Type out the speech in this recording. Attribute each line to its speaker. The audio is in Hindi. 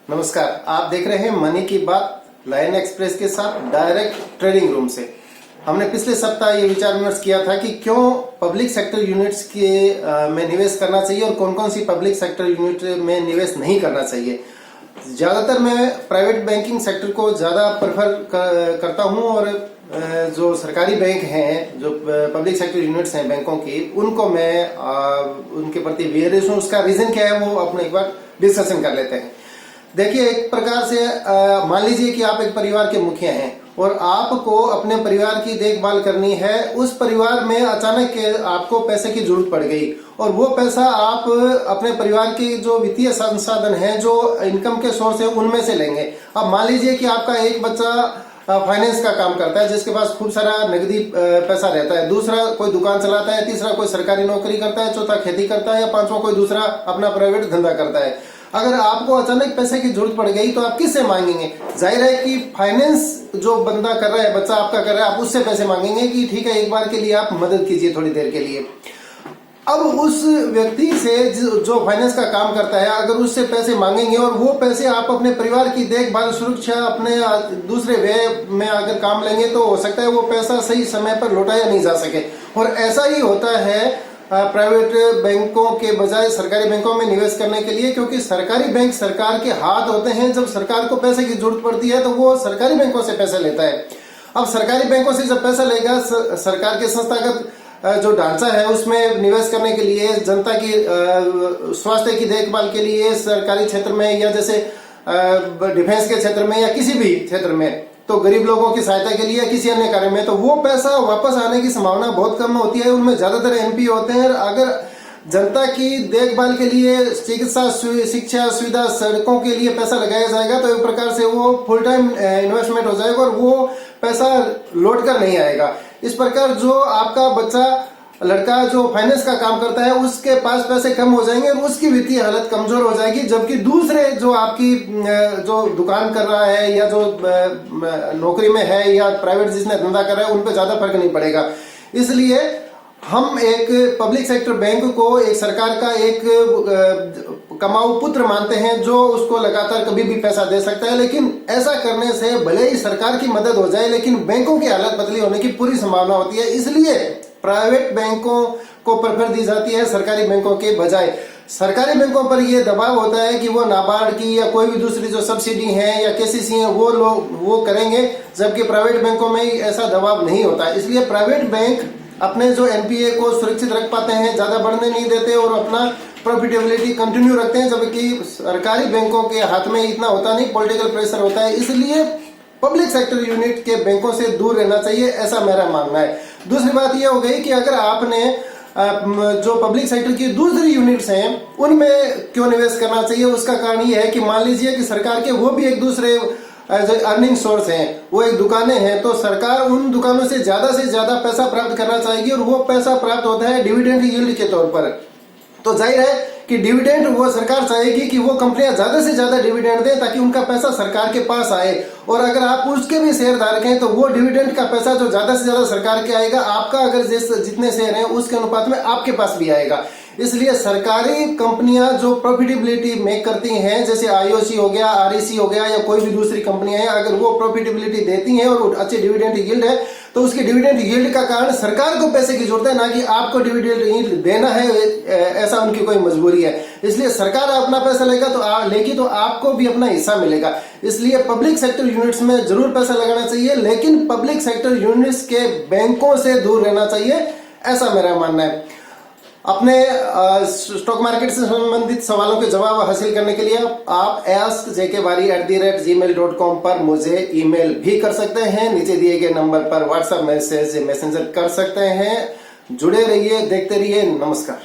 Speaker 1: नमस्कार, आप देख रहे हैं मनी की बात लाइन एक्सप्रेस के साथ डायरेक्ट ट्रेडिंग रूम से। हमने पिछले सप्ताह ये विचार विमर्श किया था कि क्यों पब्लिक सेक्टर यूनिट्स के में निवेश करना चाहिए और कौन कौन सी पब्लिक सेक्टर यूनिट में निवेश नहीं करना चाहिए। ज्यादातर मैं प्राइवेट बैंकिंग सेक्टर को ज्यादा प्रेफर करता हूं और जो सरकारी बैंक हैं, जो पब्लिक सेक्टर यूनिट्स हैं बैंकों की, उनको मैं उनके प्रति वेरियस हूं। उसका रीजन क्या है वो अपने एक बार डिस्कशन कर लेते हैं। देखिए, एक प्रकार से मान लीजिए कि आप एक परिवार के मुखिया हैं और आपको अपने परिवार की देखभाल करनी है। उस परिवार में अचानक आपको पैसे की जरूरत पड़ गई और वो पैसा आप अपने परिवार के जो वित्तीय संसाधन हैं, जो इनकम के सोर्स है, उनमें से लेंगे। अब मान लीजिए कि आपका एक बच्चा फाइनेंस का काम करता है जिसके पास खूब सारा नकदी पैसा रहता है, दूसरा कोई दुकान चलाता है, तीसरा कोई सरकारी नौकरी करता है, चौथा खेती करता है या पांचवा कोई दूसरा अपना प्राइवेट धंधा करता है। अगर आपको अचानक पैसे की जरूरत पड़ गई तो आप किससे मांगेंगे? जाहिर है कि फाइनेंस जो बंदा कर रहा है, बच्चा आपका कर रहा है, आप उससे पैसे मांगेंगे कि ठीक है, एक बार के लिए आप मदद कीजिए थोड़ी देर के लिए। अब उस व्यक्ति से जो फाइनेंस का काम करता है, अगर उससे पैसे मांगेंगे और वो पैसे आप अपने परिवार की देखभाल, सुरक्षा, अपने दूसरे व्यय में अगर काम लेंगे तो हो सकता है वो पैसा सही समय पर लौटाया नहीं जा सके। और ऐसा ही होता है प्राइवेट बैंकों के बजाय सरकारी बैंकों में निवेश करने के लिए, क्योंकि सरकारी बैंक सरकार के हाथ होते हैं। जब सरकार को पैसे की जरूरत पड़ती है तो वो सरकारी बैंकों से पैसा लेता है। अब सरकारी बैंकों से जब पैसा लेगा, सरकार के संस्थागत जो ढांचा है उसमें निवेश करने के लिए, जनता की स्वास्थ्य की देखभाल के लिए, सरकारी क्षेत्र में या जैसे डिफेंस के क्षेत्र में या किसी भी क्षेत्र में, तो गरीब लोगों की सहायता के लिए किसी अन्य कार्य में, तो वो पैसा वापस आने की संभावना बहुत कम होती है। उनमें ज्यादातर एनपीए होते हैं। अगर जनता की देखभाल के लिए, चिकित्सा, शिक्षा सुविधा, सड़कों के लिए पैसा लगाया जाएगा तो एक प्रकार से वो फुल टाइम इन्वेस्टमेंट हो जाएगा और वो पैसा लौट कर नहीं आएगा। इस प्रकार जो आपका बच्चा, लड़का जो फाइनेंस का काम करता है, उसके पास पैसे कम हो जाएंगे और उसकी वित्तीय हालत कमजोर हो जाएगी, जबकि दूसरे जो आपकी जो दुकान कर रहा है या जो नौकरी में है या प्राइवेट जिसने धंधा कर रहा है, उन पर ज्यादा फर्क नहीं पड़ेगा। इसलिए हम एक पब्लिक सेक्टर बैंक को एक सरकार का एक कमाऊ पुत्र मानते हैं जो उसको लगातार कभी भी पैसा दे सकता है। लेकिन ऐसा करने से भले ही सरकार की मदद हो जाए, लेकिन बैंकों की हालत बदली होने की पूरी संभावना होती है। इसलिए प्राइवेट बैंकों को प्रेफर दी जाती है सरकारी बैंकों के बजाय। सरकारी बैंकों पर यह दबाव होता है कि वो नाबार्ड की या कोई भी दूसरी जो सब्सिडी है या केसीसी है वो करेंगे, जबकि प्राइवेट बैंकों में ऐसा दबाव नहीं होता। इसलिए प्राइवेट बैंक अपने जो एनपीए को सुरक्षित रख पाते हैं, ज्यादा बढ़ने नहीं देते और अपना प्रॉफिटेबिलिटी कंटिन्यू रखते हैं, जबकि सरकारी बैंकों के हाथ में इतना होता नहीं, पॉलिटिकल प्रेशर होता है। इसलिए पब्लिक सेक्टर यूनिट के बैंकों से दूर रहना चाहिए, ऐसा मेरा मानना है। दूसरी बात यह हो गई कि अगर आपने जो पब्लिक सेक्टर की दूसरी यूनिट्स हैं उनमें क्यों निवेश करना चाहिए, उसका कारण यह है कि मान लीजिए कि सरकार के वो भी एक दूसरे अर्निंग सोर्स हैं, वो एक दुकानें हैं, तो सरकार उन दुकानों से ज्यादा पैसा प्राप्त करना चाहेगी और वो पैसा प्राप्त होता है डिविडेंड यील्ड के तौर पर। तो जाहिर है कि डिविडेंड वो सरकार चाहेगी कि वो कंपनियां ज्यादा से ज्यादा डिविडेंड दें ताकि उनका पैसा सरकार के पास आए। और अगर आप उसके भी शेयरधारक हैं तो वो डिविडेंड का पैसा जो ज्यादा से ज्यादा सरकार के आएगा, आपका अगर जितने शेयर हैं उसके अनुपात में आपके पास भी आएगा। इसलिए सरकारी कंपनियां जो प्रॉफिटेबिलिटी मेक करती हैं, जैसे आईओसी हो गया, आरईसी हो गया या कोई भी दूसरी कंपनियां हैं, अगर वो प्रॉफिटेबिलिटी देती हैं और अच्छी डिविडेंड यील्ड है तो उसकी डिविडेंड यील्ड का कारण सरकार को पैसे की जरूरत है, ना कि आपको डिविडेंड यील्ड देना है, ऐसा उनकी कोई मजबूरी है। इसलिए सरकार अपना पैसा लेगी तो आपको भी अपना हिस्सा मिलेगा। इसलिए पब्लिक सेक्टर यूनिट्स में जरूर पैसा लगाना चाहिए, लेकिन पब्लिक सेक्टर यूनिट्स के बैंकों से दूर रहना चाहिए, ऐसा मेरा मानना है। अपने स्टॉक मार्केट से संबंधित सवालों के जवाब हासिल करने के लिए आप askjkwari@gmail.com पर मुझे ईमेल भी कर सकते हैं। नीचे दिए गए नंबर पर व्हाट्सएप मैसेंजर कर सकते हैं। जुड़े रहिए, देखते रहिए। नमस्कार।